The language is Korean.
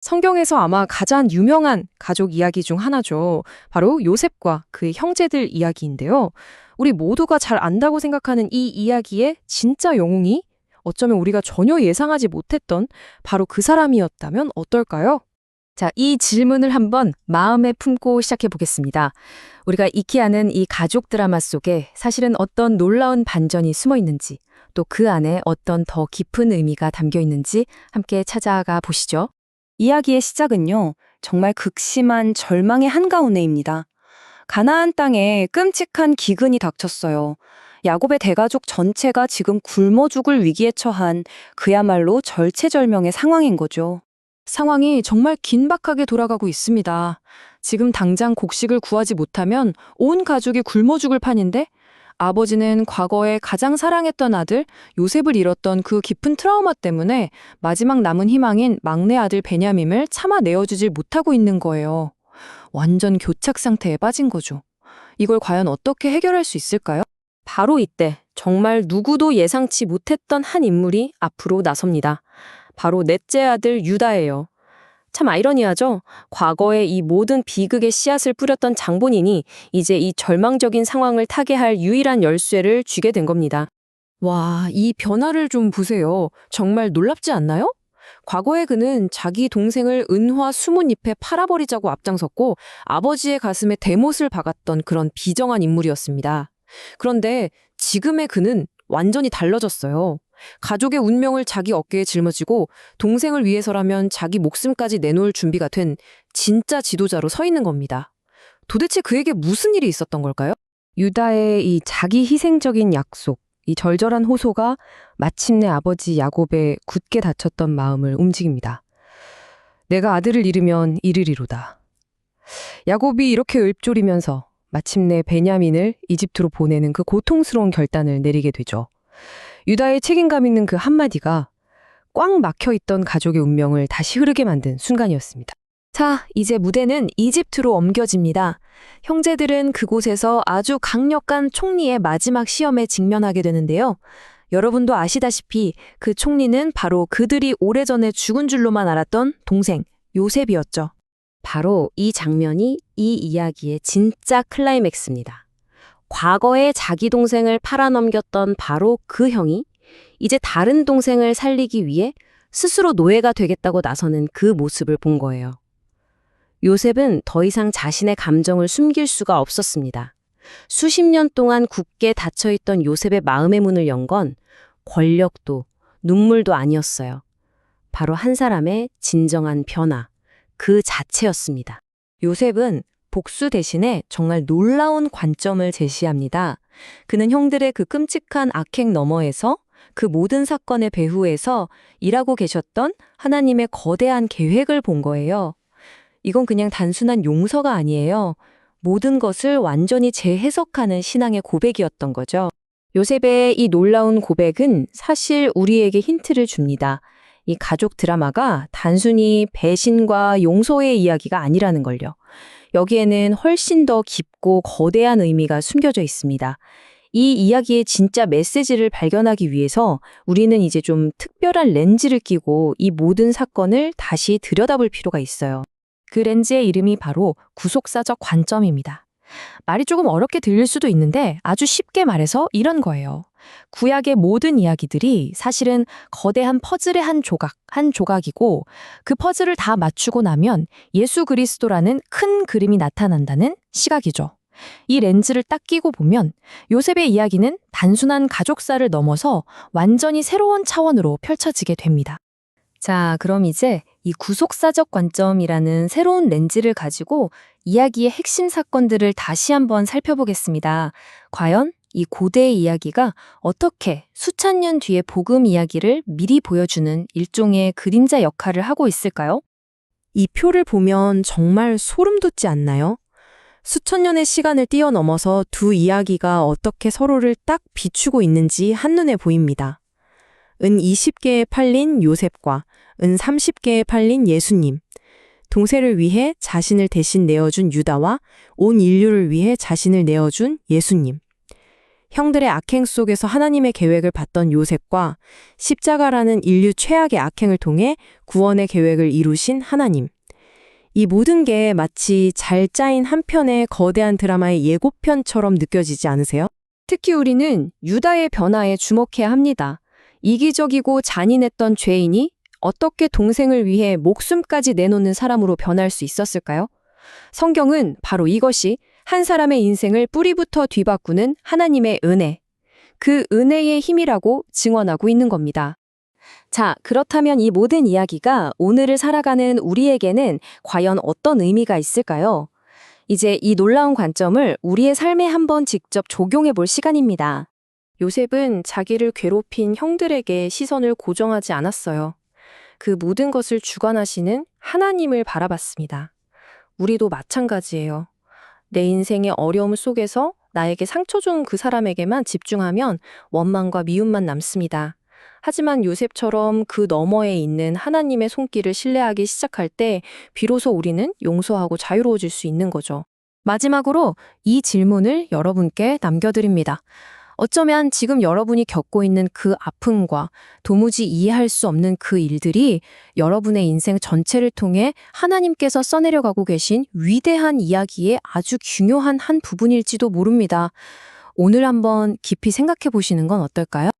성경에서 아마 가장 유명한 가족 이야기 중 하나죠. 바로 요셉과 그의 형제들 이야기인데요. 우리 모두가 잘 안다고 생각하는 이 이야기의 진짜 영웅이 어쩌면 우리가 전혀 예상하지 못했던 바로 그 사람이었다면 어떨까요? 자, 이 질문을 한번 마음에 품고 시작해 보겠습니다. 우리가 익히 아는 이 가족 드라마 속에 사실은 어떤 놀라운 반전이 숨어 있는지, 또 그 안에 어떤 더 깊은 의미가 담겨 있는지 함께 찾아가 보시죠. 이야기의 시작은요, 정말 극심한 절망의 한가운데입니다. 가나안 땅에 끔찍한 기근이 닥쳤어요. 야곱의 대가족 전체가 지금 굶어 죽을 위기에 처한 그야말로 절체절명의 상황인 거죠. 상황이 정말 긴박하게 돌아가고 있습니다. 지금 당장 곡식을 구하지 못하면 온 가족이 굶어 죽을 판인데 아버지는 과거에 가장 사랑했던 아들 요셉을 잃었던 그 깊은 트라우마 때문에 마지막 남은 희망인 막내 아들 베냐민을 차마 내어주질 못하고 있는 거예요. 완전 교착 상태에 빠진 거죠. 이걸 과연 어떻게 해결할 수 있을까요? 바로 이때 정말 누구도 예상치 못했던 한 인물이 앞으로 나섭니다. 바로 넷째 아들 유다예요. 참 아이러니하죠? 과거에 이 모든 비극의 씨앗을 뿌렸던 장본인이 이제 이 절망적인 상황을 타개할 유일한 열쇠를 쥐게 된 겁니다. 와, 이 변화를 좀 보세요. 정말 놀랍지 않나요? 과거에 그는 자기 동생을 은화 수문잎에 팔아버리자고 앞장섰고 아버지의 가슴에 대못을 박았던 그런 비정한 인물이었습니다. 그런데 지금의 그는 완전히 달라졌어요. 가족의 운명을 자기 어깨에 짊어지고 동생을 위해서라면 자기 목숨까지 내놓을 준비가 된 진짜 지도자로 서 있는 겁니다. 도대체 그에게 무슨 일이 있었던 걸까요? 유다의 이 자기 희생적인 약속, 이 절절한 호소가 마침내 아버지 야곱의 굳게 닫혔던 마음을 움직입니다. 내가 아들을 잃으면 이르리로다. 야곱이 이렇게 읊조리면서 마침내 베냐민을 이집트로 보내는 그 고통스러운 결단을 내리게 되죠. 유다의 책임감 있는 그 한마디가 꽉 막혀있던 가족의 운명을 다시 흐르게 만든 순간이었습니다. 자, 이제 무대는 이집트로 옮겨집니다. 형제들은 그곳에서 아주 강력한 총리의 마지막 시험에 직면하게 되는데요. 여러분도 아시다시피 그 총리는 바로 그들이 오래전에 죽은 줄로만 알았던 동생 요셉이었죠. 바로 이 장면이 이 이야기의 진짜 클라이맥스입니다. 과거에 자기 동생을 팔아넘겼던 바로 그 형이 이제 다른 동생을 살리기 위해 스스로 노예가 되겠다고 나서는 그 모습을 본 거예요. 요셉은 더 이상 자신의 감정을 숨길 수가 없었습니다. 수십 년 동안 굳게 닫혀있던 요셉의 마음의 문을 연 건 권력도 눈물도 아니었어요. 바로 한 사람의 진정한 변화, 그 자체였습니다. 요셉은 복수 대신에 정말 놀라운 관점을 제시합니다. 그는 형들의 그 끔찍한 악행 너머에서 그 모든 사건의 배후에서 일하고 계셨던 하나님의 거대한 계획을 본 거예요. 이건 그냥 단순한 용서가 아니에요. 모든 것을 완전히 재해석하는 신앙의 고백이었던 거죠. 요셉의 이 놀라운 고백은 사실 우리에게 힌트를 줍니다. 이 가족 드라마가 단순히 배신과 용서의 이야기가 아니라는 걸요. 여기에는 훨씬 더 깊고 거대한 의미가 숨겨져 있습니다. 이 이야기의 진짜 메시지를 발견하기 위해서 우리는 이제 좀 특별한 렌즈를 끼고 이 모든 사건을 다시 들여다볼 필요가 있어요. 그 렌즈의 이름이 바로 구속사적 관점입니다. 말이 조금 어렵게 들릴 수도 있는데 아주 쉽게 말해서 이런 거예요. 구약의 모든 이야기들이 사실은 거대한 퍼즐의 한 조각이고 그 퍼즐을 다 맞추고 나면 예수 그리스도라는 큰 그림이 나타난다는 시각이죠. 이 렌즈를 딱 끼고 보면 요셉의 이야기는 단순한 가족사를 넘어서 완전히 새로운 차원으로 펼쳐지게 됩니다. 자, 그럼 이제 이 구속사적 관점이라는 새로운 렌즈를 가지고 이야기의 핵심 사건들을 다시 한번 살펴보겠습니다. 과연 이 고대의 이야기가 어떻게 수천 년 뒤의 복음 이야기를 미리 보여주는 일종의 그림자 역할을 하고 있을까요? 이 표를 보면 정말 소름 돋지 않나요? 수천 년의 시간을 뛰어넘어서 두 이야기가 어떻게 서로를 딱 비추고 있는지 한눈에 보입니다. 은 20개에 팔린 요셉과 은 30개에 팔린 예수님, 동생을 위해 자신을 대신 내어준 유다와 온 인류를 위해 자신을 내어준 예수님. 형들의 악행 속에서 하나님의 계획을 봤던 요셉과 십자가라는 인류 최악의 악행을 통해 구원의 계획을 이루신 하나님. 이 모든 게 마치 잘 짜인 한 편의 거대한 드라마의 예고편처럼 느껴지지 않으세요? 특히 우리는 유다의 변화에 주목해야 합니다. 이기적이고 잔인했던 죄인이 어떻게 동생을 위해 목숨까지 내놓는 사람으로 변할 수 있었을까요? 성경은 바로 이것이 한 사람의 인생을 뿌리부터 뒤바꾸는 하나님의 은혜, 그 은혜의 힘이라고 증언하고 있는 겁니다. 자, 그렇다면 이 모든 이야기가 오늘을 살아가는 우리에게는 과연 어떤 의미가 있을까요? 이제 이 놀라운 관점을 우리의 삶에 한번 직접 적용해 볼 시간입니다. 요셉은 자기를 괴롭힌 형들에게 시선을 고정하지 않았어요. 그 모든 것을 주관하시는 하나님을 바라봤습니다. 우리도 마찬가지예요. 내 인생의 어려움 속에서 나에게 상처 준 그 사람에게만 집중하면 원망과 미움만 남습니다. 하지만 요셉처럼 그 너머에 있는 하나님의 손길을 신뢰하기 시작할 때 비로소 우리는 용서하고 자유로워질 수 있는 거죠. 마지막으로 이 질문을 여러분께 남겨드립니다. 어쩌면 지금 여러분이 겪고 있는 그 아픔과 도무지 이해할 수 없는 그 일들이 여러분의 인생 전체를 통해 하나님께서 써내려가고 계신 위대한 이야기의 아주 중요한 한 부분일지도 모릅니다. 오늘 한번 깊이 생각해 보시는 건 어떨까요?